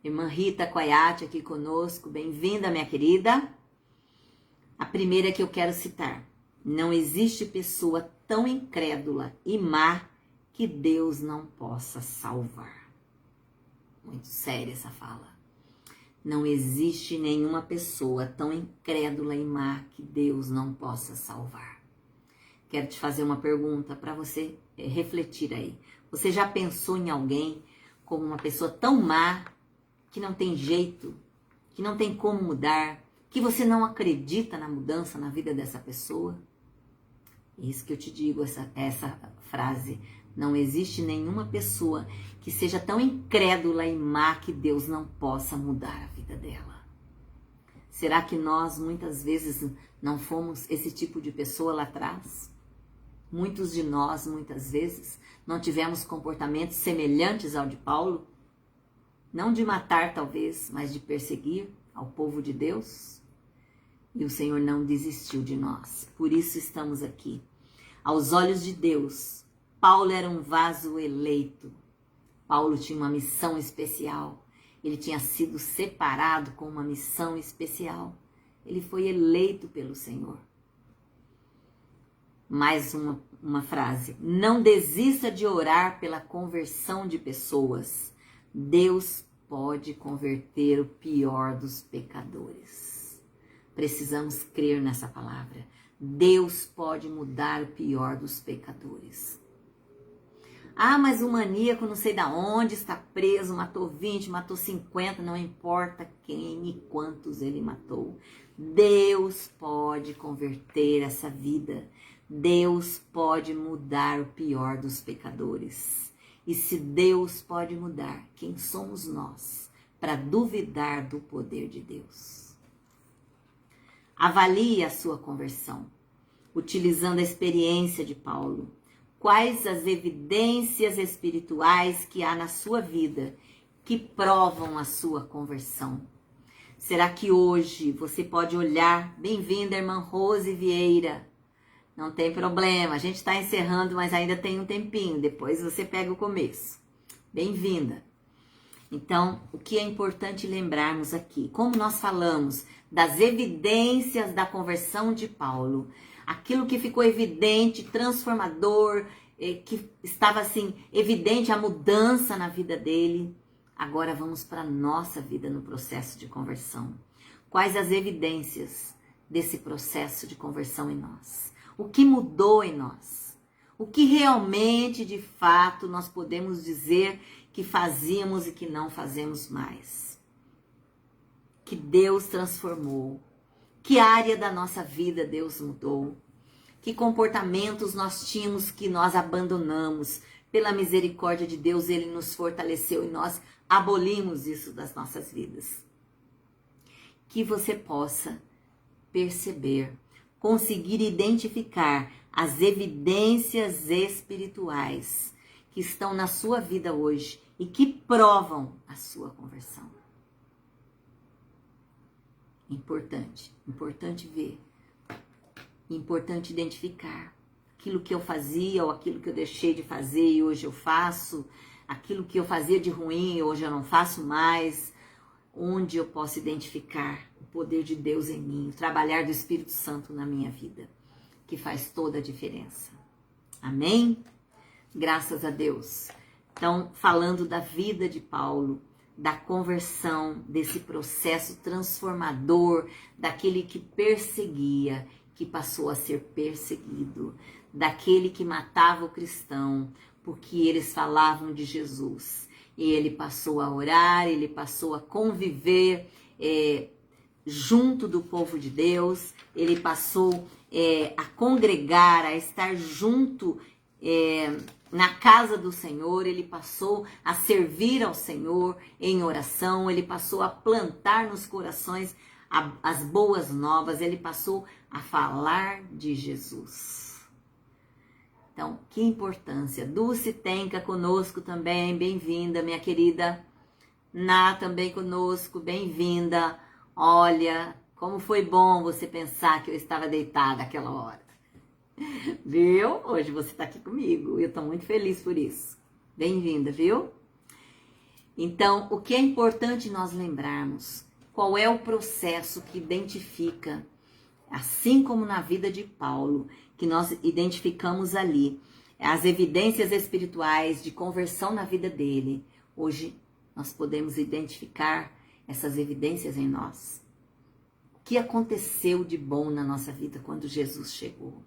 Irmã Rita Coiate aqui conosco, bem-vinda, minha querida. A primeira que eu quero citar. Não existe pessoa tão incrédula e má que Deus não possa salvar. Muito séria essa fala. Não existe nenhuma pessoa tão incrédula e má que Deus não possa salvar. Quero te fazer uma pergunta para você refletir aí. Você já pensou em alguém como uma pessoa tão má, que não tem jeito, que não tem como mudar, que você não acredita na mudança na vida dessa pessoa? Isso que eu te digo, essa frase. Não existe nenhuma pessoa que seja tão incrédula e má que Deus não possa mudar a vida dela. Será que nós muitas vezes não fomos esse tipo de pessoa lá atrás? Muitos de nós, muitas vezes, não tivemos comportamentos semelhantes ao de Paulo? Não de matar, talvez, mas de perseguir ao povo de Deus? E o Senhor não desistiu de nós. Por isso estamos aqui. Aos olhos de Deus, Paulo era um vaso eleito. Paulo tinha uma missão especial. Ele tinha sido separado com uma missão especial. Ele foi eleito pelo Senhor. Mais uma frase. Não desista de orar pela conversão de pessoas. Deus pode converter o pior dos pecadores. Precisamos crer nessa palavra. Deus pode mudar o pior dos pecadores. Mas o maníaco não sei de onde está preso, matou 20, matou 50, não importa quem e quantos ele matou. Deus pode converter essa vida. Deus pode mudar o pior dos pecadores. E se Deus pode mudar, quem somos nós para duvidar do poder de Deus? Avalie a sua conversão, utilizando a experiência de Paulo. Quais as evidências espirituais que há na sua vida que provam a sua conversão? Será que hoje você pode olhar? Bem-vinda, irmã Rose Vieira. Não tem problema, a gente está encerrando, mas ainda tem um tempinho. Depois você pega o começo. Bem-vinda. Então, o que é importante lembrarmos aqui? Como nós falamos das evidências da conversão de Paulo, aquilo que ficou evidente, transformador, que estava assim, evidente a mudança na vida dele. Agora vamos para a nossa vida no processo de conversão. Quais as evidências desse processo de conversão em nós? O que mudou em nós? O que realmente, de fato, nós podemos dizer que fazíamos e que não fazemos mais? Que Deus transformou? Que área da nossa vida Deus mudou? Que comportamentos nós tínhamos que nós abandonamos? Pela misericórdia de Deus, Ele nos fortaleceu e nós abolimos isso das nossas vidas. Que você possa perceber, conseguir identificar as evidências espirituais que estão na sua vida hoje e que provam a sua conversão. Importante ver, importante identificar aquilo que eu fazia ou aquilo que eu deixei de fazer e hoje eu faço, aquilo que eu fazia de ruim e hoje eu não faço mais, onde eu posso identificar o poder de Deus em mim, o trabalhar do Espírito Santo na minha vida, que faz toda a diferença. Amém? Graças a Deus. Então, falando da vida de Paulo, da conversão, desse processo transformador, daquele que perseguia, que passou a ser perseguido, daquele que matava o cristão, porque eles falavam de Jesus. E ele passou a orar, ele passou a conviver junto do povo de Deus, ele passou a congregar, a estar junto na casa do Senhor, ele passou a servir ao Senhor em oração, ele passou a plantar nos corações as boas novas, ele passou a falar de Jesus. Então, que importância. Dulce Tenca conosco também, bem-vinda, minha querida. Ná também conosco, bem-vinda. Olha, como foi bom você pensar que eu estava deitada aquela hora. Viu? Hoje você está aqui comigo e eu estou muito feliz por isso. Bem-vinda, viu? Então, o que é importante nós lembrarmos? Qual é o processo que identifica, assim como na vida de Paulo, que nós identificamos ali, as evidências espirituais de conversão na vida dele. Hoje nós podemos identificar essas evidências em nós. O que aconteceu de bom na nossa vida quando Jesus chegou?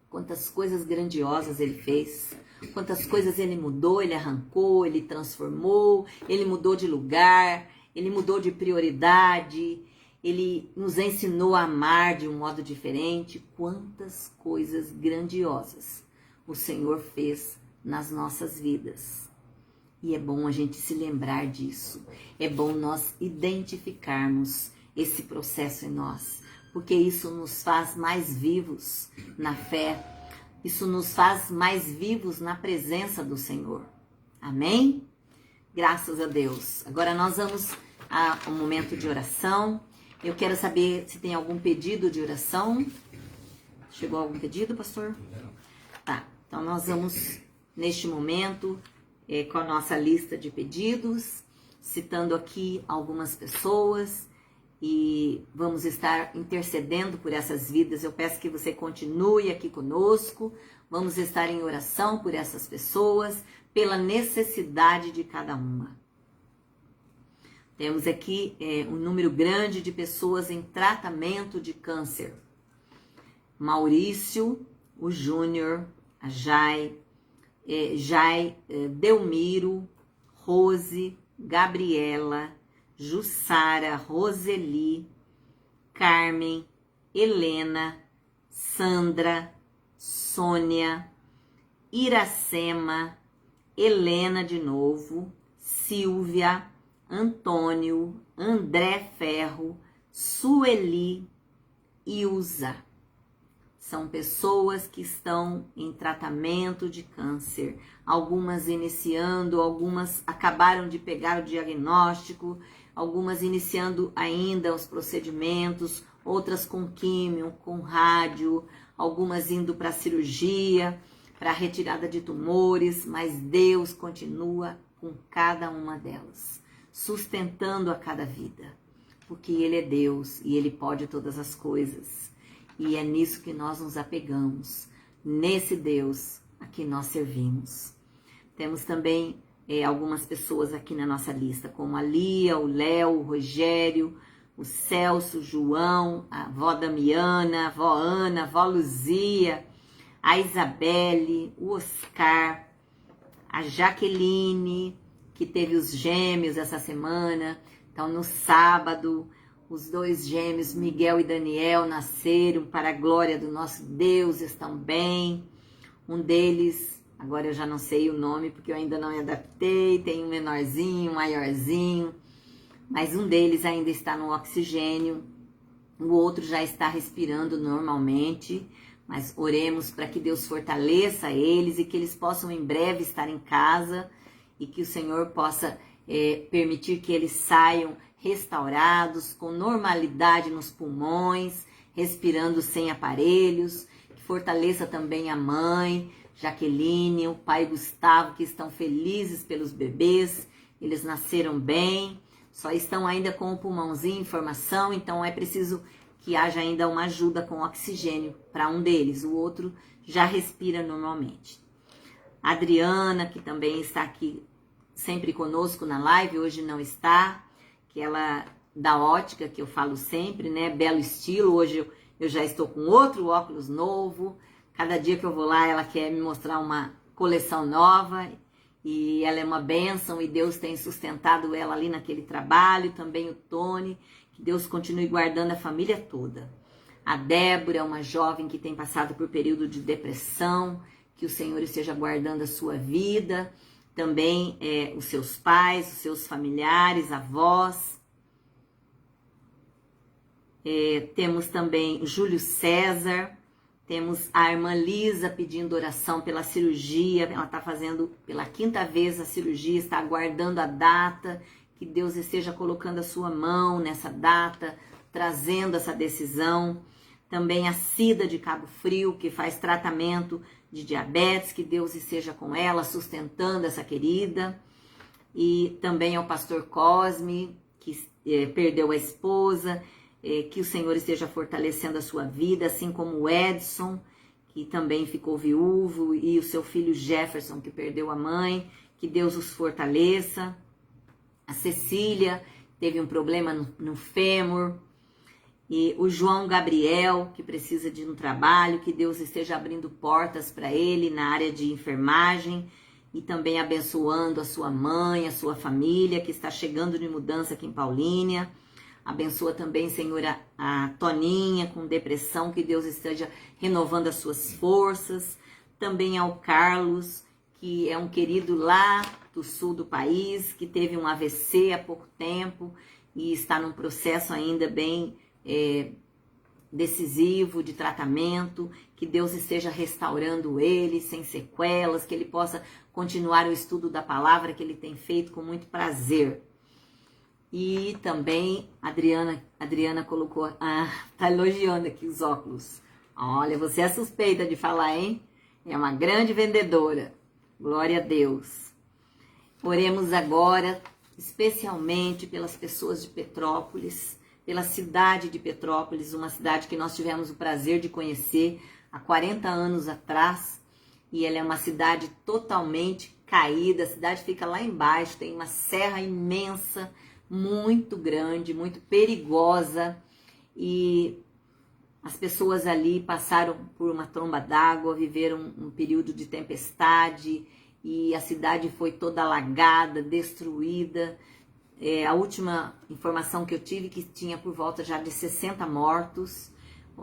Quantas coisas grandiosas ele fez, quantas coisas ele mudou, ele arrancou, ele transformou, ele mudou de lugar, ele mudou de prioridade, ele nos ensinou a amar de um modo diferente. Quantas coisas grandiosas o Senhor fez nas nossas vidas. E é bom a gente se lembrar disso, é bom nós identificarmos esse processo em nós, porque isso nos faz mais vivos na fé, isso nos faz mais vivos na presença do Senhor. Amém? Graças a Deus. Agora nós vamos a um momento de oração. Eu quero saber se tem algum pedido de oração. Chegou algum pedido, pastor? Tá, então nós vamos neste momento com a nossa lista de pedidos, citando aqui algumas pessoas. E vamos estar intercedendo por essas vidas. Eu peço que você continue aqui conosco. Vamos estar em oração por essas pessoas, pela necessidade de cada uma. Temos aqui um número grande de pessoas em tratamento de câncer. Maurício, o Júnior, a Jai, Delmiro, Rose, Gabriela, Jussara, Roseli, Carmen, Helena, Sandra, Sônia, Iracema, Helena de novo, Silvia, Antônio, André Ferro, Sueli, Ilza. São pessoas que estão em tratamento de câncer, algumas iniciando, algumas acabaram de pegar o diagnóstico, algumas iniciando ainda os procedimentos, outras com químio, com rádio, algumas indo para cirurgia, para retirada de tumores, mas Deus continua com cada uma delas, sustentando a cada vida, porque Ele é Deus e Ele pode todas as coisas. E é nisso que nós nos apegamos, nesse Deus a que nós servimos. Temos também algumas pessoas aqui na nossa lista, como a Lia, o Léo, o Rogério, o Celso, o João, a avó Damiana, a avó Ana, a avó Luzia, a Isabelle, o Oscar, a Jaqueline, que teve os gêmeos essa semana. Então, no sábado, os dois gêmeos, Miguel e Daniel, nasceram para a glória do nosso Deus, estão bem. Um deles, agora eu já não sei o nome, porque eu ainda não me adaptei, tem um menorzinho, um maiorzinho, mas um deles ainda está no oxigênio, o outro já está respirando normalmente, mas oremos para que Deus fortaleça eles e que eles possam em breve estar em casa e que o Senhor possa permitir que eles saiam restaurados, com normalidade nos pulmões, respirando sem aparelhos, que fortaleça também a mãe, Jaqueline, o pai Gustavo, que estão felizes pelos bebês, eles nasceram bem, só estão ainda com o pulmãozinho em formação, então é preciso que haja ainda uma ajuda com oxigênio para um deles, o outro já respira normalmente. A Adriana, que também está aqui sempre conosco na live, hoje não está, que ela da ótica, que eu falo sempre, né, belo estilo, hoje eu já estou com outro óculos novo, cada dia que eu vou lá ela quer me mostrar uma coleção nova, e ela é uma bênção, e Deus tem sustentado ela ali naquele trabalho, também o Tony, que Deus continue guardando a família toda. A Débora é uma jovem que tem passado por período de depressão, que o Senhor esteja guardando a sua vida, também os seus pais, os seus familiares, avós. Temos também o Júlio César, temos a irmã Lisa pedindo oração pela cirurgia, ela está fazendo pela 5ª vez a cirurgia, está aguardando a data, que Deus esteja colocando a sua mão nessa data, trazendo essa decisão. Também a Cida de Cabo Frio, que faz tratamento de diabetes, que Deus esteja com ela, sustentando essa querida. E também ao pastor Cosme, que perdeu a esposa, que o Senhor esteja fortalecendo a sua vida, assim como o Edson, que também ficou viúvo, e o seu filho Jefferson, que perdeu a mãe, que Deus os fortaleça. A Cecília teve um problema no fêmur, e o João Gabriel, que precisa de um trabalho, que Deus esteja abrindo portas para ele na área de enfermagem, e também abençoando a sua mãe, a sua família, que está chegando de mudança aqui em Paulínia. Abençoa também, Senhor, a Toninha com depressão, que Deus esteja renovando as suas forças. Também ao Carlos, que é um querido lá do sul do país, que teve um AVC há pouco tempo e está num processo ainda bem decisivo de tratamento, que Deus esteja restaurando ele sem sequelas, que ele possa continuar o estudo da palavra que ele tem feito com muito prazer. E também a Adriana colocou, tá elogiando aqui os óculos. Olha, você é suspeita de falar, hein? É uma grande vendedora. Glória a Deus. Oremos agora, especialmente pelas pessoas de Petrópolis, pela cidade de Petrópolis, uma cidade que nós tivemos o prazer de conhecer há 40 anos atrás, e ela é uma cidade totalmente caída, a cidade fica lá embaixo, tem uma serra imensa, muito grande, muito perigosa, e as pessoas ali passaram por uma tromba d'água, viveram um período de tempestade, e a cidade foi toda alagada, destruída. A última informação que eu tive, que tinha por volta já de 60 mortos,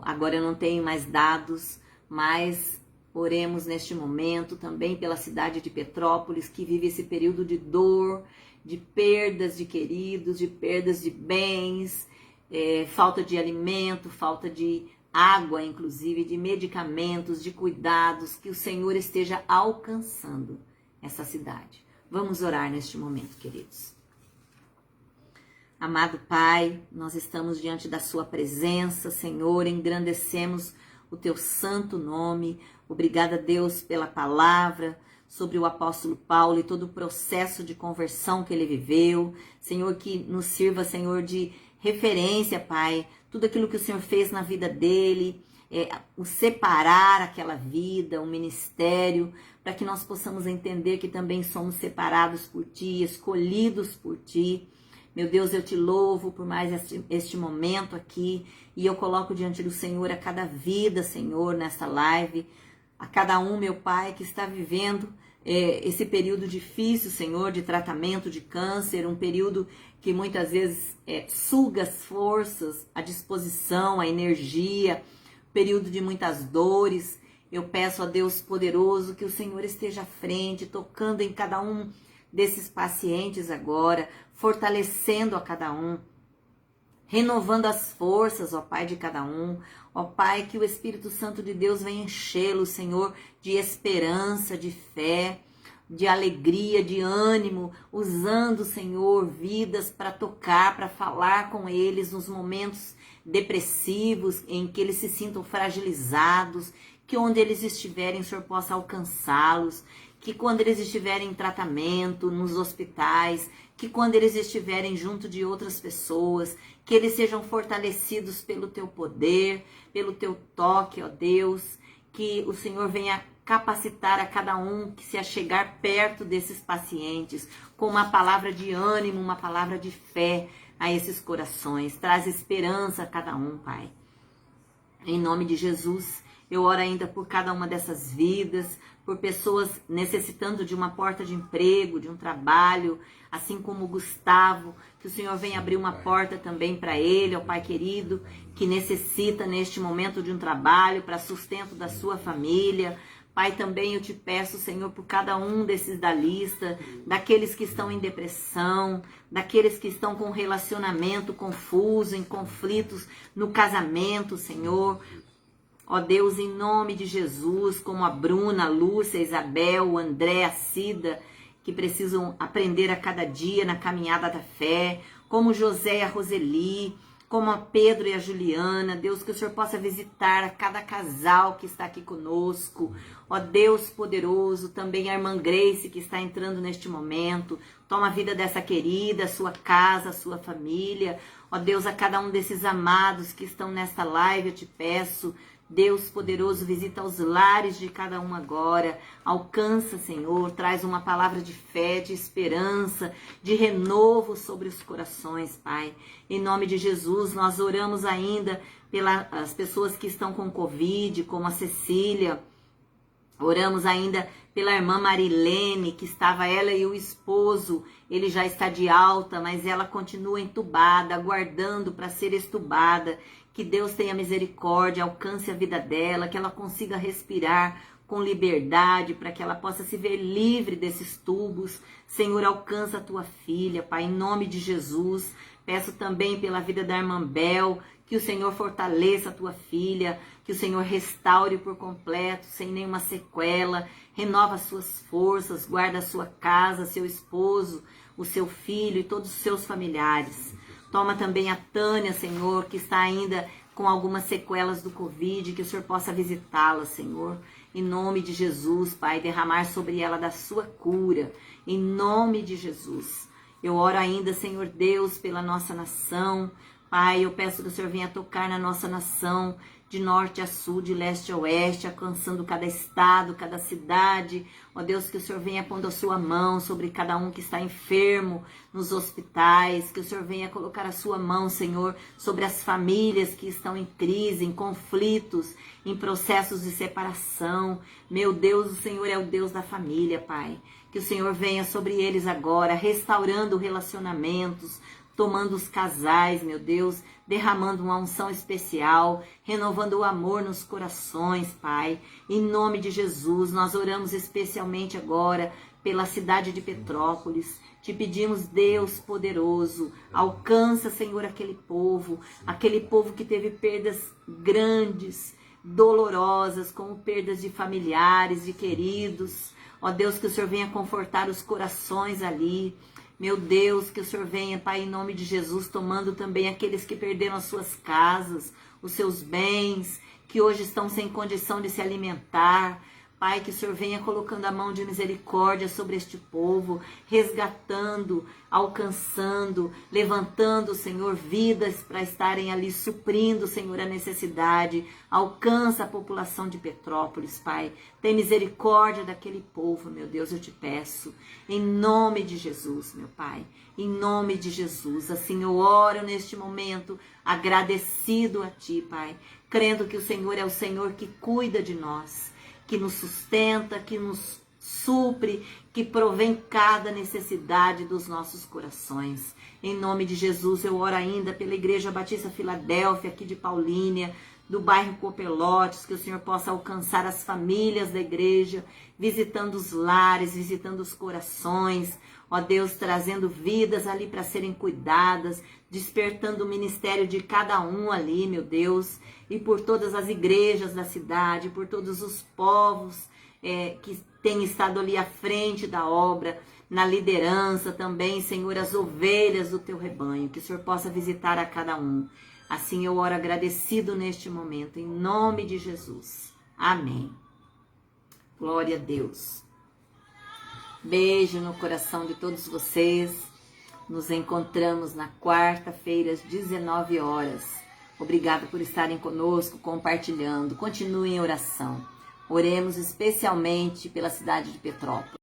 agora eu não tenho mais dados, mas oremos neste momento também pela cidade de Petrópolis, que vive esse período de dor, de perdas de queridos, de perdas de bens, falta de alimento, falta de água, inclusive, de medicamentos, de cuidados, que o Senhor esteja alcançando essa cidade. Vamos orar neste momento, queridos. Amado Pai, nós estamos diante da sua presença, Senhor, engrandecemos o teu santo nome. Obrigada, Deus, pela palavra sobre o apóstolo Paulo e todo o processo de conversão que ele viveu. Senhor, que nos sirva, Senhor, de referência, Pai, tudo aquilo que o Senhor fez na vida dele, o separar aquela vida, o ministério, para que nós possamos entender que também somos separados por Ti, escolhidos por Ti. Meu Deus, eu te louvo por mais este momento aqui, e eu coloco diante do Senhor a cada vida, Senhor, nesta live, a cada um, meu Pai, que está vivendo esse período difícil, Senhor, de tratamento de câncer, um período que muitas vezes suga as forças, a disposição, a energia, período de muitas dores. Eu peço a Deus poderoso que o Senhor esteja à frente, tocando em cada um desses pacientes agora, fortalecendo a cada um, renovando as forças, ó Pai, de cada um. Ó Pai, que o Espírito Santo de Deus venha enchê-lo, Senhor, de esperança, de fé, de alegria, de ânimo, usando, Senhor, vidas para tocar, para falar com eles nos momentos depressivos, em que eles se sintam fragilizados, que onde eles estiverem, o Senhor possa alcançá-los, que quando eles estiverem em tratamento, nos hospitais, que quando eles estiverem junto de outras pessoas, que eles sejam fortalecidos pelo Teu poder, pelo Teu toque, ó Deus, que o Senhor venha capacitar a cada um que se achegar perto desses pacientes, com uma palavra de ânimo, uma palavra de fé a esses corações. Traz esperança a cada um, Pai. Em nome de Jesus, eu oro ainda por cada uma dessas vidas, por pessoas necessitando de uma porta de emprego, de um trabalho, assim como o Gustavo, que o Senhor venha abrir uma porta também para ele, ó Pai querido, que necessita neste momento de um trabalho para sustento da sua família. Pai, também eu te peço, Senhor, por cada um desses da lista, daqueles que estão em depressão, daqueles que estão com relacionamento confuso, em conflitos no casamento, Senhor. Ó Deus, em nome de Jesus, como a Bruna, a Lúcia, a Isabel, o André, a Cida, que precisam aprender a cada dia na caminhada da fé, como José e a Roseli, como a Pedro e a Juliana. Deus, que o Senhor possa visitar a cada casal que está aqui conosco. Ó Deus poderoso, também a irmã Grace que está entrando neste momento. Toma a vida dessa querida, a sua casa, a sua família. Ó Deus, a cada um desses amados que estão nesta live, eu te peço, Deus poderoso, visita os lares de cada um agora. Alcança, Senhor, traz uma palavra de fé, de esperança, de renovo sobre os corações, Pai. Em nome de Jesus, nós oramos ainda pelas pessoas que estão com Covid, como a Cecília. Oramos ainda pela irmã Marilene, que estava ela e o esposo. Ele já está de alta, mas ela continua entubada, aguardando para ser estubada. Que Deus tenha misericórdia, alcance a vida dela, que ela consiga respirar com liberdade, para que ela possa se ver livre desses tubos. Senhor, alcança a tua filha, Pai, em nome de Jesus. Peço também pela vida da irmã Bel, que o Senhor fortaleça a tua filha, que o Senhor restaure por completo, sem nenhuma sequela, renova as suas forças, guarda a sua casa, seu esposo, o seu filho e todos os seus familiares. Toma também a Tânia, Senhor, que está ainda com algumas sequelas do Covid, que o Senhor possa visitá-la, Senhor. Em nome de Jesus, Pai, derramar sobre ela da sua cura. Em nome de Jesus. Eu oro ainda, Senhor Deus, pela nossa nação. Pai, eu peço que o Senhor venha tocar na nossa nação, de norte a sul, de leste a oeste, alcançando cada estado, cada cidade. Ó Deus, que o Senhor venha pondo a sua mão sobre cada um que está enfermo nos hospitais, que o Senhor venha colocar a sua mão, Senhor, sobre as famílias que estão em crise, em conflitos, em processos de separação. Meu Deus, o Senhor é o Deus da família, Pai. Que o Senhor venha sobre eles agora, restaurando relacionamentos, tomando os casais, meu Deus, derramando uma unção especial, renovando o amor nos corações, Pai. Em nome de Jesus, nós oramos especialmente agora pela cidade de Petrópolis. Te pedimos, Deus poderoso, alcança, Senhor, aquele povo que teve perdas grandes, dolorosas, como perdas de familiares, de queridos. Ó Deus, que o Senhor venha confortar os corações ali. Meu Deus, que o Senhor venha, Pai, em nome de Jesus, tomando também aqueles que perderam as suas casas, os seus bens, que hoje estão sem condição de se alimentar. Pai, que o Senhor venha colocando a mão de misericórdia sobre este povo, resgatando, alcançando, levantando, Senhor, vidas para estarem ali suprindo, Senhor, a necessidade. Alcança a população de Petrópolis, Pai. Tem misericórdia daquele povo, meu Deus, eu te peço. Em nome de Jesus, meu Pai. Em nome de Jesus. Assim eu oro neste momento, agradecido a Ti, Pai. Crendo que o Senhor é o Senhor que cuida de nós, que nos sustenta, que nos supre, que provém cada necessidade dos nossos corações. Em nome de Jesus, eu oro ainda pela Igreja Batista Filadélfia, aqui de Paulínia. do bairro Copelotes, que o Senhor possa alcançar as famílias da igreja, visitando os lares, visitando os corações, ó Deus, trazendo vidas ali para serem cuidadas, despertando o ministério de cada um ali, meu Deus, e por todas as igrejas da cidade, por todos os povos que têm estado ali à frente da obra, na liderança também, Senhor, as ovelhas do teu rebanho, que o Senhor possa visitar a cada um. Assim eu oro agradecido neste momento, em nome de Jesus. Amém. Glória a Deus. Beijo no coração de todos vocês. Nos encontramos na quarta-feira, às 19 horas. Obrigada por estarem conosco, compartilhando. Continuem em oração. Oremos especialmente pela cidade de Petrópolis.